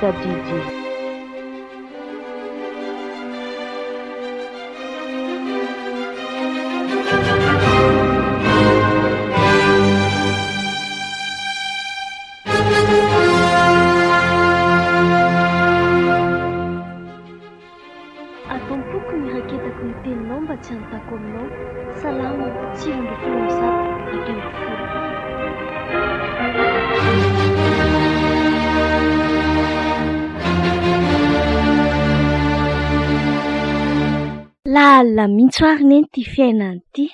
tadidy. Atompoko miraketako ny teninao mba tsy hanontako aminao. Salama, tsirondro filozato, akemifolo. Lala mintso ary neny ty fiainana ty.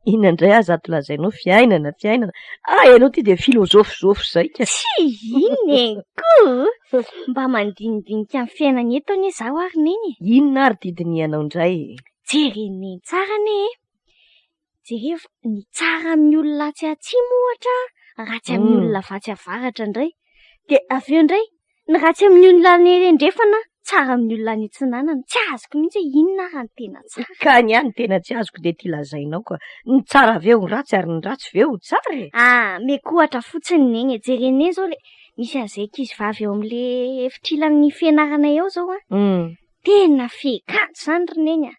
Ina indray aza ato lazainao fiainana. Ianao ty dia filôzofy zay ka. Tsy iny enko. Mba mandinidinika amin'ny fiainana eto anie zaho ary neny. Inona ary didinianao indray? Jereny tsara ne. Jereo ny tsara amin'ny olona atsy atsimo ohatra, ratsy amin'ny olona vatsy avaratra indray. Dia avy eo indray, ny ratsy amin'ny olona nendrefana, tsara amin'ny olona ny atsinanana. Tsy azoko mihitsy inona ary ny tena tsara. Ka ny any tena tsy azoko dia ty lazainao ka. Ny tsara aveo ny ratsy ary ny ratsy veo tsara e. Meko ohatra fotsiny neny. Jereny zao le misy an'izay ankizy vavy eo amin'le efitrilan'ny fianarana eo zao tena fekanto zany roneny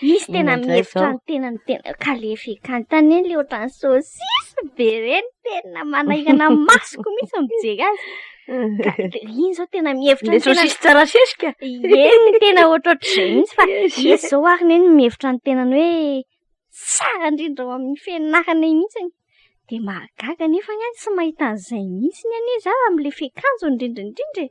Izy tena mihevitra ny tena ka le fekanto tany eny le ohatran'ny sosisy be reny tena manahirana masoko mihitsy mijery azy. Iny zao tena mihevitra le sosisy tsara sesika. Eny tena ohatrohatr'izay mihitsy fa izy zao ary neny mihevitra ny tenany hoe tsara indrindra ao amin'ny fianarana iny mihitsy. Dia mahagaga nefa ny tsy mahita an'izay mihitsy ny anie zaho amin'le fekanjo indrindra.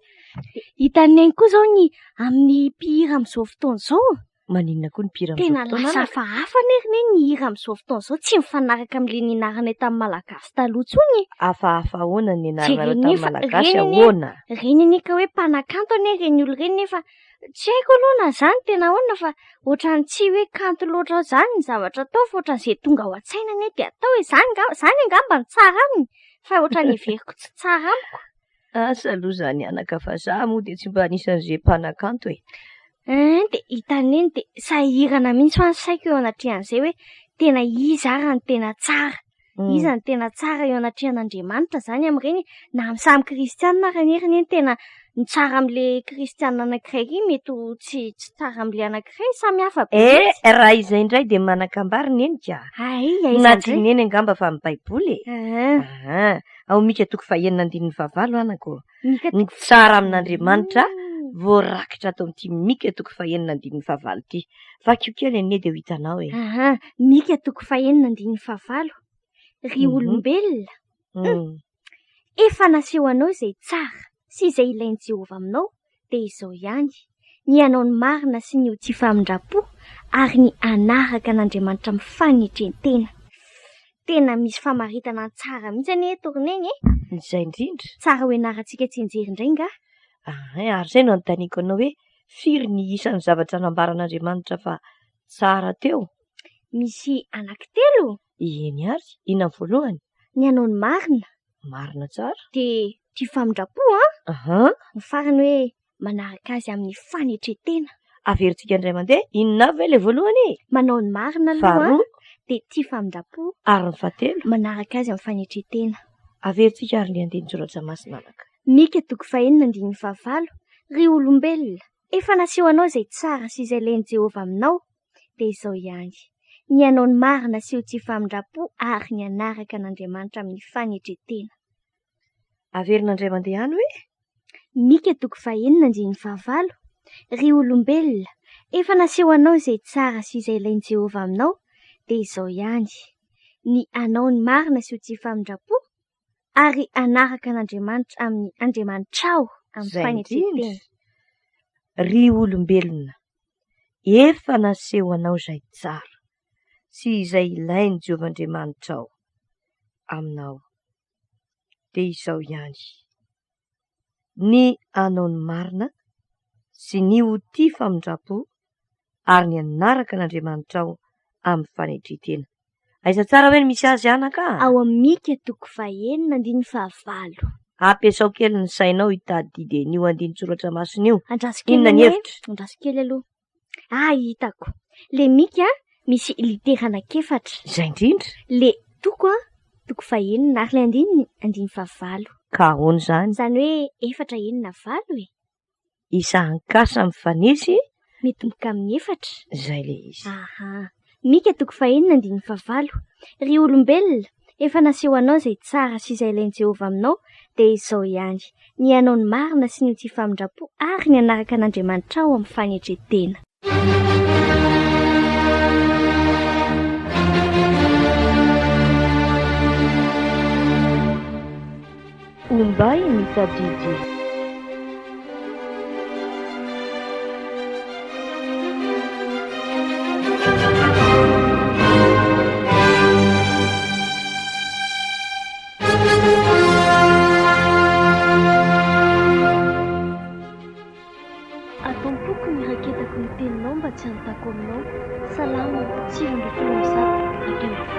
Hitan'ny any koa zao ny amin'ny mpihira amin'izao fotoana izao. Maninona koa ny mpihira amin'izao fotoana? Tena lasa hafahafa neny ny hira amin'izao fotoana izao. Tsy mifanaraka amin'le nianarana tamin'ny malagasy taloha intsony. Hafahafa ahoana ny nianarana tamin'ny malagasy ahoana? Reny anika hoe mpanakanto anie reny olo reny nefa tsy haiko aloha na zany tena ahoana fa ohatran'ny tsy hoe kanto loatra zany ny zavatra atao fa ohatran'izay tonga ao an-tsaina anie dia atao hoe zany angamba ny tsara aminy fa ohatran'ny heveriko tsy tsara amiko. Asa aloha zany anaka fa zaho moa dia tsy mba anisan'izay mpanakanto e. Dia hitany eny dia sahirana mihitsy fa saiko eo anatrehan'izay hoe tena iza ary ny tena tsara. Iza ny tena tsara eo anatrehan'Andriamanitra zany amin'ireny na amin'ny samy kristianina ary neny tena ny tsara amin'le kristianina anankiray iny mety tsy tsara amin'le anankiray samy hafa be. Raha izay indray dia manakambary neny ka. Na tsy neny angamba fa amin'ny baiboly e. Ao mika toko faha 6:25 anako. Ny tsara amin'Andriamanitra voarakitra ato amin'ity mika toko faha 6:25 ity. Vakio kely anie dia ho hitanao e. Mika toko faha 6:25. Ry olombelona efa naseho anao izay tsara sy izay ilain'i Jehovah aminao dia izao ihany ny hanao ny marina sy ny ho tia famindrapo ary ny hanaraka an'Andriamanitra mifanetren-tena. Tena misy famaritana tsara mihitsy anie eto roneny e. Izay indrindra. Tsara ho ianarantsika tsinjery indray nga. Ary izay no anontaniako anao hoe firy ny isan'ny zavatra nambaran'Andriamanitra fa tsara teo? Misy anankitelo. Eny ary, inona voalohany? Ny hanao ny marina. Marina tsara. Dia tia famindrapo Ny farany hoe manaraka azy amin'ny fanetren-tena. Averintsika indray mandeha, inona avy ilay voalohany? Manao ny marina aloha dia tia famindrapo. Ary ny fahatelo? Manaraka azy amin'ny fanetren-tena. Averintsika ary ny andin-tsoratra masina anaka. Mika toko faha 6:25. Ry olombelona, efa naseho anao izay tsara sy izay ilain'i Jehovah aminao dia izao ihany. Ny hanao ny marina sy ho tia famindrapo ary ny hanaraka an'Andriamanitra amin'ny fanetren-tena. Averina indray mandeha any hoe? Mika toko faha 6:25. Ry olombelona, efa naseho anao izay tsara sy izay ilain'i Jehovah aminao dia izao ihany. Ny hanao ny marina sy ho tia famindrapo ary hanaraka an'Andriamanitra amin'ny Andriamanitrao amin'ny fanetren-tena. Ry olombelona, efa naseho anao izay tsara sy izay ilain'i Jehovah Andriamanitrao aminao dia izao ihany. Ny hanao ny marina sy ny ho tia famindrapo ary ny hanaraka an'Andriamanitrao amin'ny fanetren-tena. Aiza tsara hoe misy azy anaka? Ao amin'ny Mika toko faha 6:25. Ampiasao kely ny sainao hitady didy an'io andin-tsoratra masina io. Inona ny hevitra? Andraso kely aloha. Hitako. Le Mika misy litera anankefatra. Izay indrindra. Le toko faha 6 ary le 6:25. Ka ahoana zany? Zany hoe 4-5 e. Isan-kasa mifanesy mitomboka amin'ny 4. izay le izy. Mika 4:25. Ry olombelona, efa naseho anao izay tsara sy izay ilain'i Jehovah aminao dia izao ihany. Ny anao ny marina sy ny tia famindrapo ary ny anaraka an'Andriamanitra ao amin'ny fanetretena. Ombay mitadidy. Ataompoko ny raketako ny teninao mba tsy hanontako aminao. Salama, 7:20 ateo.